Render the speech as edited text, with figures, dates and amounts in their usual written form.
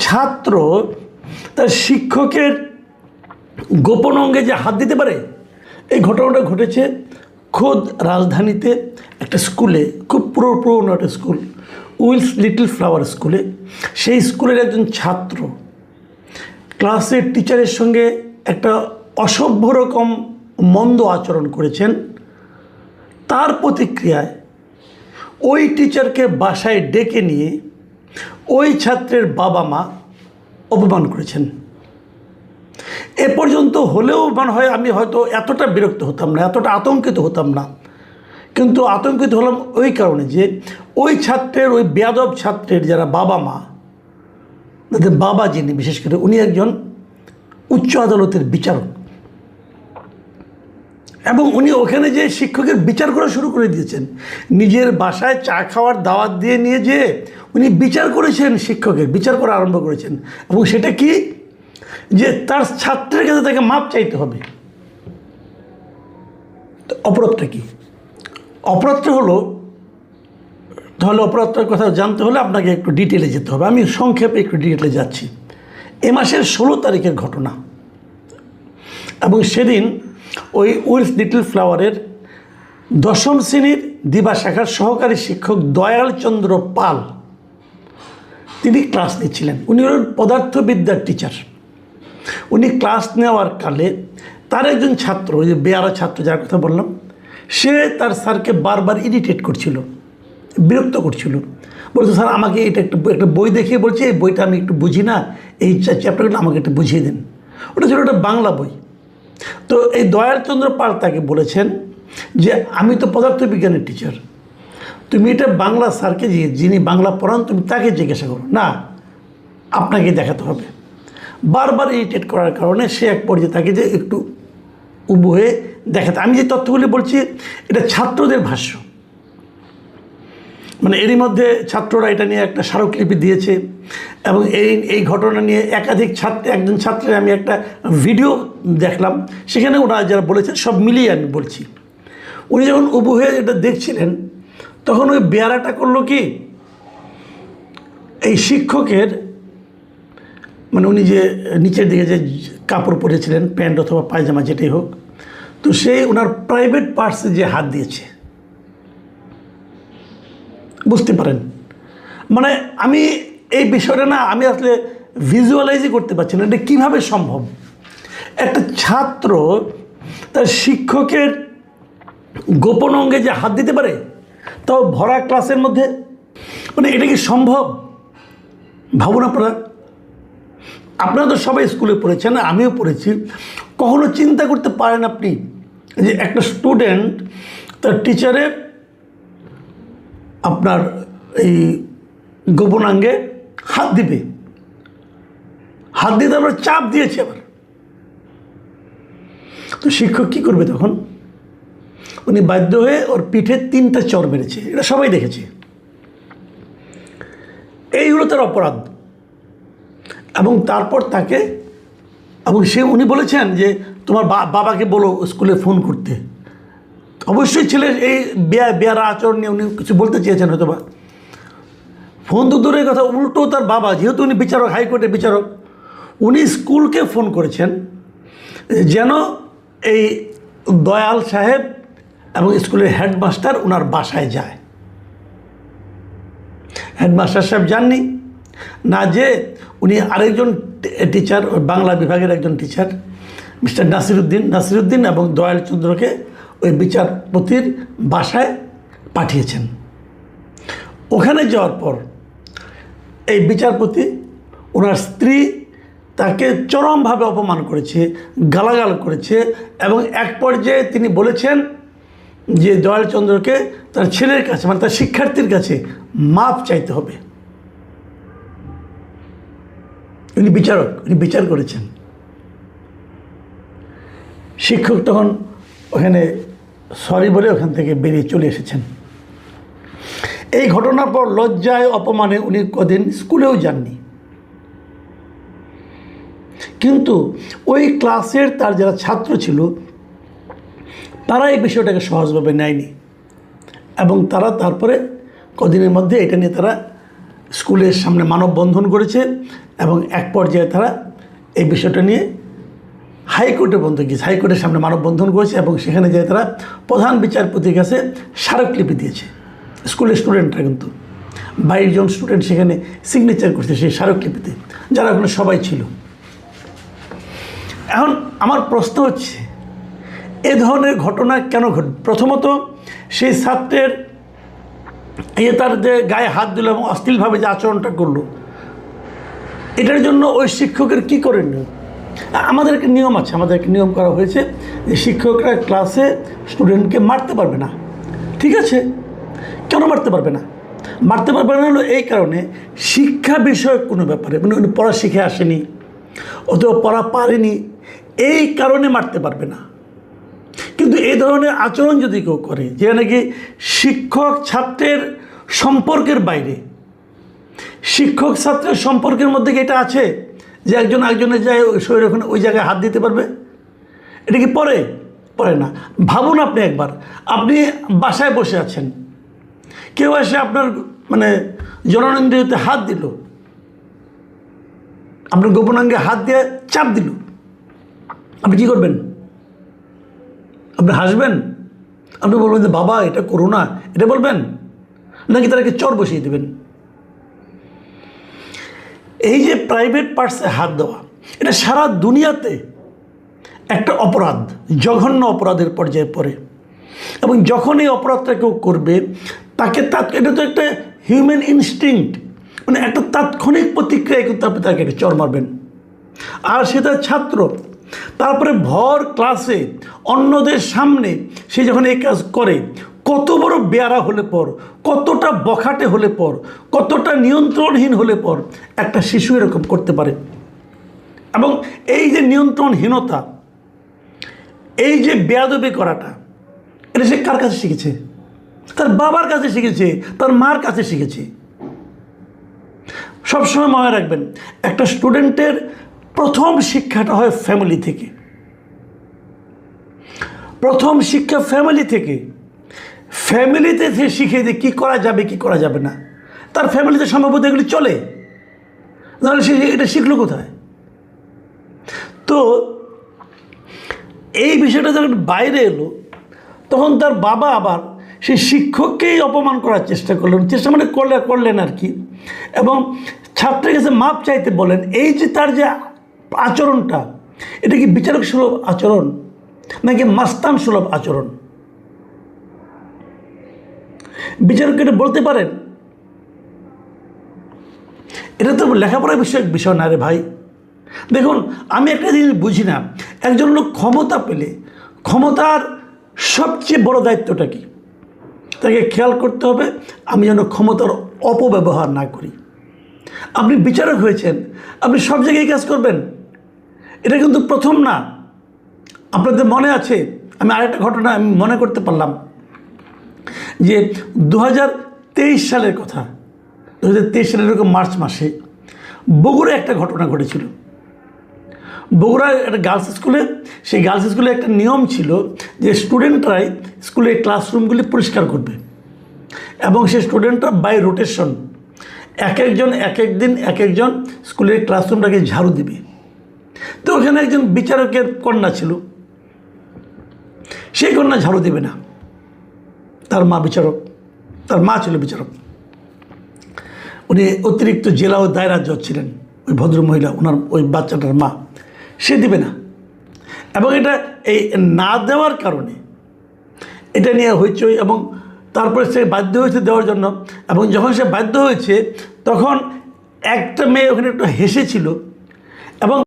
ছাত্র তার শিক্ষকের গোপন অঙ্গে যে হাত দিতে পারে, এই ঘটনাটা ঘটেছে খোদ রাজধানীতে একটা স্কুলে, খুব পুরনো একটা স্কুল, উইলস লিটল ফ্লাওয়ার স্কুলে। সেই স্কুলের একজন ছাত্র ক্লাসের টিচারের সঙ্গে একটা অসভ্য রকম মন্দ আচরণ করেছেন। তার প্রতিক্রিয়ায় ওই টিচারকে বাসায় ডেকে নিয়ে ওই ছাত্রের বাবা মা অপমান করেছেন। এ পর্যন্ত হলেও মনে হয় আমি হয়তো এতটা বিরক্ত হতাম না, এতটা আতঙ্কিত হতাম না। কিন্তু আতঙ্কিত হলাম ওই কারণে যে ওই ছাত্রের, ওই বেয়াদব ছাত্রের যারা বাবা মা, তাদের বাবা যিনি, বিশেষ করে উনি একজন উচ্চ আদালতের বিচারক, এবং উনি ওখানে যে শিক্ষকের বিচার করা শুরু করে দিয়েছেন। নিজের বাসায় চা খাওয়ার দাওয়াত দিয়ে নিয়ে যেয়ে উনি বিচার করেছেন, শিক্ষকের বিচার করা আরম্ভ করেছেন। এবং সেটা কি, যে তার ছাত্রের কাছে তাকে মাপ চাইতে হবে। তো অপরাধটা কি? অপরাধটা হলো, তাহলে অপরাধটার কথা জানতে হলে আপনাকে একটু ডিটেলে যেতে হবে। আমি সংক্ষেপে একটু ডিটেলে যাচ্ছি। এ মাসের 16 তারিখের ঘটনা, এবং সেদিন ওই উইলস লিটল ফ্লাওয়ারের 10ম শ্রেণীর দিবা শাখার সহকারী শিক্ষক দয়াল চন্দ্র পাল তিনি ক্লাস নিচ্ছিলেন। উনি হলেন পদার্থবিদ্যার টিচার। উনি ক্লাস নেওয়ার কালে তার একজন ছাত্র, ওই যে বেয়ারা ছাত্র যার কথা বললাম, সে তার স্যারকে বারবার ইরিটেট করছিল, বিরক্ত করছিল। বলতো, স্যার আমাকে এটা একটা বই দেখিয়ে বলছে, এই বইটা আমি একটু বুঝি না, এই চ্যাপ্টারগুলো আমাকে একটু বুঝিয়ে দিন। ওটা ছিল একটা বাংলা বই। তো এই দয়ালচন্দ্র পাল তাকে বলেছেন যে আমি তো পদার্থবিজ্ঞানের টিচার, তুমি এটা বাংলা স্যারকে, যিনি বাংলা পড়ান, তুমি তাকে জিজ্ঞাসা করো না, আপনাকে দেখাতে হবে। বারবার ইরিটেট করার কারণে সে এক পর্যায়ে তাকে যে একটু উবু হয়ে দেখাতে। আমি যে তথ্যগুলি বলছি এটা ছাত্রদের ভাষ্য, মানে এরই মধ্যে ছাত্ররা এটা নিয়ে একটা স্মারকলিপি দিয়েছে, এবং এই ঘটনা নিয়ে একজন ছাত্রের আমি একটা ভিডিও দেখলাম, সেখানে ওরা যারা বলেছেন সব মিলিয়ে আমি বলছি। উনি যখন উবু হয়ে এটা দেখছিলেন, তখন ওই বেয়ারাটা করলো কি, এই শিক্ষকের, মানে উনি যে নিচের দিকে যে কাপড় পরেছিলেন, প্যান্ট অথবা পায়জামা যেটাই হোক, তো সে ওনার প্রাইভেট পার্টসে যে হাত দিয়েছে। বুঝতে পারেন, মানে আমি এই বিষয়টা না, আমি আসলে ভিজুয়ালাইজই করতে পারছি না এটা কীভাবে সম্ভব। একটা ছাত্র তার শিক্ষকের গোপন অঙ্গে যে হাত দিতে পারে, তাও ভরা ক্লাসের মধ্যে, মানে এটা কি সম্ভব? ভাবুন আপনারা তো সবাই স্কুলে পড়েছেন, আমিও পড়েছি। কখনো চিন্তা করতে পারেন আপনি যে একটা স্টুডেন্ট তার টিচারের আপনার এই গোপনাঙ্গে হাত দিবে, হাত দিয়ে তারপর চাপ দিয়েছে আবার। তো শিক্ষক কী করবে তখন? উনি বাধ্য হয়ে ওর পিঠে 3টা চড় মেরেছে, এটা সবাই দেখেছে। এই হলো তার অপরাধ। এবং তারপর তাকে, এবং উনি বলেছেন যে তোমার বাবাকে বলো স্কুলে ফোন করতে। অবশ্যই ছেলের এই বেয়ারা আচরণ নিয়ে উনি কিছু বলতে চেয়েছেন হয়তো বা। ফোন তো দূরের কথা, উল্টো তার বাবা, যেহেতু উনি বিচারক, হাইকোর্টের বিচারক, উনি স্কুলকে ফোন করেছেন যেন এই দয়াল সাহেব এবং স্কুলের হেডমাস্টার ওনার বাসায় যায়। হেডমাস্টার সাহেব যাননি, না যে উনি আরেকজন টিচার, বাংলা বিভাগের একজন টিচার মিস্টার নাসিরুদ্দিন এবং দয়ালচন্দ্রকে ওই বিচারপতির বাসায় পাঠিয়েছেন। ওখানে যাওয়ার পর এই বিচারপতি, ওনার স্ত্রী তাকে চরমভাবে অপমান করেছে, গালাগাল করেছে, এবং এক পর্যায়ে তিনি বলেছেন যে দয়ালচন্দ্রকে তার ছেলের কাছে, মানে তার শিক্ষার্থীর কাছে মাপ চাইতে হবে। উনি বিচারক, উনি বিচার করেছেন। শিক্ষক তখন ওখানে সরি বলে ওখান থেকে বেরিয়ে চলে এসেছেন। এই ঘটনার পর লজ্জায় অপমানে উনি কদিন স্কুলেও যাননি। কিন্তু ওই ক্লাসের তার যারা ছাত্র ছিল তারা এই বিষয়টাকে সহজভাবে নেয়নি, এবং তারা তারপরে কদিনের মধ্যে এটা নিয়ে তারা স্কুলের সামনে মানববন্ধন করেছে এবং এক পর্যায়ে তারা এই বিষয়টা নিয়ে হাইকোর্টে পর্যন্ত গিয়েছে, হাইকোর্টের সামনে মানববন্ধন করেছে এবং সেখানে যেয়ে তারা প্রধান বিচারপতির কাছে স্মারকলিপি দিয়েছে। স্কুলের স্টুডেন্টরা কিন্তু 22 জন স্টুডেন্ট সেখানে সিগনেচার করছে সেই স্মারকলিপিতে, যারা ওখানে সবাই ছিল। এখন আমার প্রশ্ন হচ্ছে, এ ধরনের ঘটনা কেন ঘটে? প্রথমত সেই ছাত্রের তার যে গায়ে হাত দিল এবং অশ্লীলভাবে যে আচরণটা করলো, এটার জন্য ওই শিক্ষকের কী করণীয়? আমাদের একটা নিয়ম আছে, আমাদের একটা নিয়ম করা হয়েছে যে শিক্ষকরা ক্লাসে স্টুডেন্টকে মারতে পারবে না। ঠিক আছে, কেন মারতে পারবে না? মারতে পারবে না হলো এই কারণে, শিক্ষা বিষয়ক কোনো ব্যাপারে, মানে উনি পড়া শিখে আসেনি অথবা পড়া পারেনি, এই কারণে মারতে পারবে না। কিন্তু এই ধরনের আচরণ যদি কেউ করে, যে নাকি শিক্ষক ছাত্রের সম্পর্কের বাইরে, শিক্ষক ছাত্রের সম্পর্কের মধ্যে কি এটা আছে যে একজন একজনের যায় শরীর ওখানে ওই জায়গায় হাত দিতে পারবে? এটা কি পড়ে না। ভাবুন আপনি একবার, আপনি বাসায় বসে আছেন, কেউ এসে আপনার মানে জননেন্দ্রিয়তে হাত দিল, আপনার গোপনাঙ্গে হাত দিয়ে চাপ দিল, আপনি কী করবেন? আপনি হাসবেন? আপনি বলবেন যে বাবা এটা করো না, এটা বলবেন? নাকি তাদেরকে চর বসিয়ে দেবেন? এই যে প্রাইভেট পার্টসে হাত দেওয়া, এটা সারা দুনিয়াতে একটা অপরাধ, জঘন্য অপরাধের পর্যায়ে পড়ে। এবং যখন এই অপরাধটা কেউ করবে, তাকে এটা তো একটা হিউম্যান ইনস্টিংক্ট, মানে একটা তাৎক্ষণিক প্রতিক্রিয়া কিন্তু আপনি তাকে একটা চর মারবেন। আর সেটা ছাত্র, তারপরে ভর ক্লাসে অন্যদের সামনে সে যখন এই কাজ করে, কত বড় বেয়ারা হলে পর, কতটা বখাটে হলে পর, কতটা নিয়ন্ত্রণহীন হলে পর একটা শিশু এরকম করতে পারে। এবং এই যে নিয়ন্ত্রণহীনতা, এই যে বেয়াদবি করাটা, এটা সে কার কাছে শিখেছে? তার বাবার কাছে শিখেছে, তার মার কাছে শিখেছে। সবসময় মনে রাখবেন, একটা স্টুডেন্টের প্রথম শিক্ষাটা হয় ফ্যামিলি থেকে। প্রথম শিক্ষা ফ্যামিলি থেকে। ফ্যামিলিতে সে শিখে যে কী করা যাবে, কী করা যাবে না। তার ফ্যামিলিতে সম্ভবত এগুলি চলে, তাহলে সে এটা শিখলো কোথায়? তো এই বিষয়টা যখন বাইরে এলো, তখন তার বাবা আবার সেই শিক্ষককেই অপমান করার চেষ্টা করলেন, মানে করলেন আর কি। এবং ছাত্রের কাছে মাপ চাইতে বলেন। এই যে তার যে আচরণটা, এটা কি বিচারক সুলভ আচরণ নাকি মাস্তান সুলভ আচরণ? বিচারককে এটা বলতে পারেন? এটা তো লেখাপড়ার বিষয় না রে ভাই। দেখুন, আমি একটা জিনিস বুঝি না, একজন লোক ক্ষমতা পেলে ক্ষমতার সবচেয়ে বড় দায়িত্বটা কি? তাকে খেয়াল করতে হবে আমি যেন ক্ষমতার অপব্যবহার না করি। আপনি বিচারক হয়েছেন, আপনি সব জায়গায় কাজ করবেন, এটা কিন্তু প্রথম না। আপনাদের মনে আছে, আমি আরেকটা ঘটনা আমি মনে করতে পারলাম যে 2023 সালের কথা। 2023 সালের এরকম মার্চ মাসে বগুড়ায় একটা ঘটনা ঘটেছিল। বগুড়ার একটা গার্লস স্কুলে, সেই গার্লস স্কুলে একটা নিয়ম ছিল যে স্টুডেন্টরাই স্কুলের ক্লাসরুমগুলি পরিষ্কার করবে এবং সেই স্টুডেন্টরা বাই রোটেশন এক একদিন এক একজন স্কুলের ক্লাসরুমটাকে ঝাড়ু দিবে। তো ওখানে একজন বিচারকের কন্যা ছিল, সেই কন্যা ঝাড়ু দেবে না, তার মা বিচারক, তার মা ছিল বিচারক। উনি অতিরিক্ত জেলা ও দায়রা জজ ছিলেন, ওই ভদ্রমহিলা, ওনার ওই বাচ্চাটার মা, সে দিবে না। এবং এটা এই না দেওয়ার কারণে এটা নিয়ে হইচই, এবং তারপরে সে বাধ্য হয়েছে দেওয়ার জন্য। এবং যখন সে বাধ্য হয়েছে, তখন একটা মেয়ে ওখানে একটু হেসেছিল এবং